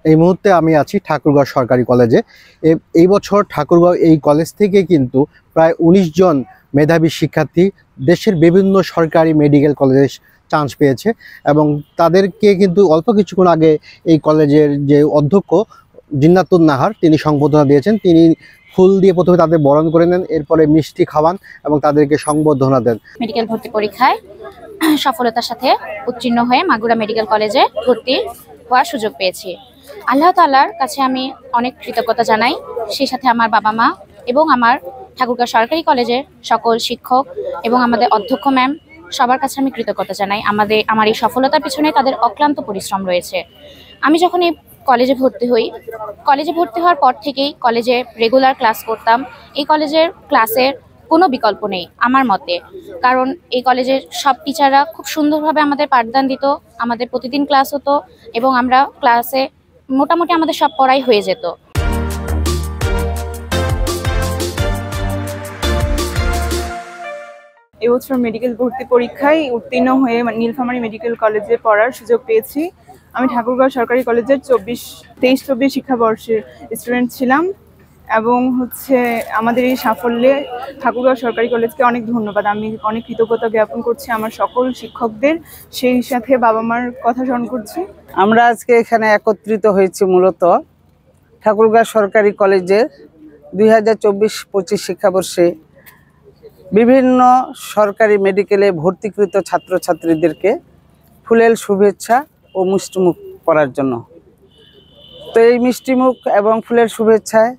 এই মুহূর্তে আমি আছি ঠাকুরগাঁও সরকারি কলেজে। এই বছর ঠাকুরগাঁও এই কলেজ থেকে কিন্তু প্রায় ১৯ জন মেধাবী শিক্ষার্থী দেশের বিভিন্ন সরকারি মেডিকেল কলেজে চান্স পেয়েছে এবং তাদেরকে কিন্তু অল্প কিছুক্ষণ আগে এই কলেজের যে অধ্যক্ষ জিন্নাতুন নাহার তিনি সংবর্ধনা দিয়েছেন। তিনি ফুল দিয়ে প্রথমে তাদের বরণ করে নেন, এরপরে মিষ্টি খাওয়ান এবং তাদেরকে সংবর্ধনা দেন। মেডিকেল ভর্তি পরীক্ষায় সফলতার সাথে উত্তীর্ণ হয়ে মাগুরা মেডিকেল কলেজে ভর্তি হওয়ার সুযোগ পেয়েছি। আল্লাহ তাআলার কাছে আমি অনেক কৃতজ্ঞতা জানাই, সেই সাথে আমার বাবা মা এবং আমার ঠাকুরগাঁও সরকারি কলেজের সকল শিক্ষক এবং আমাদের অধ্যক্ষ ম্যাম সবার কাছে আমি কৃতজ্ঞতা জানাই। আমার এই সফলতার পিছনে তাদের অক্লান্ত পরিশ্রম রয়েছে। আমি যখন এই কলেজে ভর্তি হওয়ার পর থেকেই কলেজে রেগুলার ক্লাস করতাম। এই কলেজের ক্লাসের কোনো বিকল্প নেই আমার মতে, কারণ এই কলেজের সব টিচাররা খুব সুন্দরভাবে আমাদের পাঠদান দিত, আমাদের প্রতিদিন ক্লাস হতো এবং আমরা ক্লাসে মোটামুটি আমাদের সব পড়াই হয়ে যেত। এবছর মেডিকেল ভর্তি পরীক্ষায় উত্তীর্ণ হয়ে নীলফামারী মেডিকেল কলেজে পড়ার সুযোগ পেয়েছি। আমি ঠাকুরগাঁও সরকারি কলেজের 23-24 শিক্ষাবর্ষের স্টুডেন্ট ছিলাম এবং আমাদের এই সাফল্যে ঠাকুরগাঁও সরকারি কলেজকে অনেক ধন্যবাদ। আমি অনেক কৃতজ্ঞতা জ্ঞাপন করছি আমার সকল শিক্ষকদের, সেই সাথে বাবা মার কথা স্মরণ করছি। আমরা আজকে এখানে একত্রিত হয়েছি মূলত ঠাকুরগাঁও সরকারি কলেজের 2024-25 শিক্ষাবর্ষে বিভিন্ন সরকারি মেডিকেলে ভর্তিকৃত ছাত্রছাত্রীদেরকে ফুলেল শুভেচ্ছা ও মিষ্টিমুখ করার জন্য। তো এই মিষ্টিমুখ এবং ফুলের শুভেচ্ছায়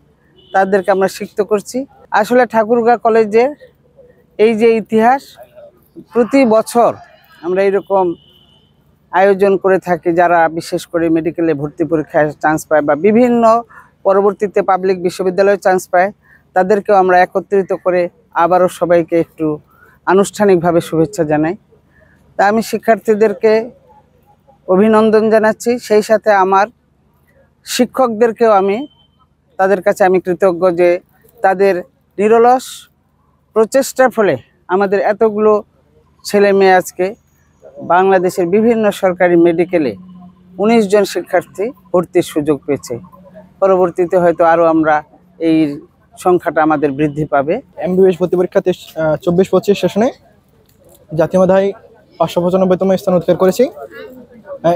তাদেরকে আমরা সিক্ত করছি। আসলে ঠাকুরগাঁও কলেজের এই যে ইতিহাস, প্রতি বছর আমরা এইরকম আয়োজন করে থাকি, যারা বিশেষ করে মেডিকেলে ভর্তি পরীক্ষায় চান্স পায় বা বিভিন্ন পরবর্তীতে পাবলিক বিশ্ববিদ্যালয়ে চান্স পায়, তাদেরকেও আমরা একত্রিত করে আবারও সবাইকে একটু আনুষ্ঠানিকভাবে শুভেচ্ছা জানাই। তা আমি শিক্ষার্থীদেরকে অভিনন্দন জানাচ্ছি, সেই সাথে আমার শিক্ষকদেরকেও তাদের কাছে আমি কৃতজ্ঞ যে তাদের নিরলস প্রচেষ্টার ফলে আমাদের এতগুলো ছেলে মেয়ে আজকে বাংলাদেশের বিভিন্ন সরকারি মেডিকেলে ১৯ জন শিক্ষার্থী ভর্তির সুযোগ পেয়েছে। পরবর্তীতে হয়তো আরও আমরা এই সংখ্যাটা আমাদের বৃদ্ধি পাবে। এমবিবিএস ভর্তি পরীক্ষাতে 24-25 সেশনে জাতীয় মেধায় 595তম স্থান অধিকার করেছি।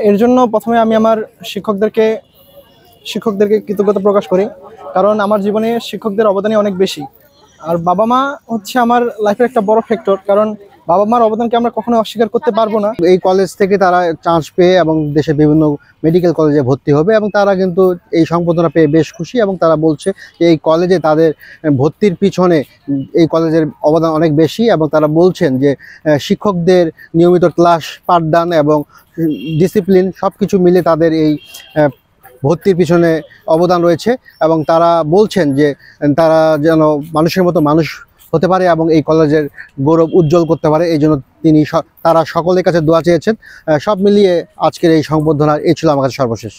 এর জন্য প্রথমে আমি আমার শিক্ষকদেরকে কৃতজ্ঞতা প্রকাশ করি, কারণ আমার জীবনে শিক্ষকদের অবদানই অনেক বেশি। আর বাবা মা আমার লাইফের একটা বড় ফ্যাক্টর, কারণ বাবা মার অবদানকে আমরা কখনো অস্বীকার করতে পারবো না। এই কলেজ থেকে তারা চান্স পেয়ে এবং দেশের বিভিন্ন মেডিকেল কলেজে ভর্তি হবে এবং তারা কিন্তু এই সংবর্ধনা পেয়ে বেশ খুশি এবং তারা বলছে যে এই কলেজে তাদের ভর্তির পিছনে এই কলেজের অবদান অনেক বেশি এবং তারা বলছেন যে শিক্ষকদের নিয়মিত ক্লাস, পাঠদান এবং ডিসিপ্লিন সব কিছু মিলে তাদের এই ভর্তির পিছনে অবদান রয়েছে এবং তারা বলছেন যে তারা যেন মানুষের মতো মানুষ হতে পারে এবং এই কলেজের গৌরব উজ্জ্বল করতে পারে। এই জন্য তারা সকলের কাছে দোয়া চেয়েছেন। সব মিলিয়ে আজকের এই সংবর্ধনা এই ছিল আমার কাছে সর্বশেষ।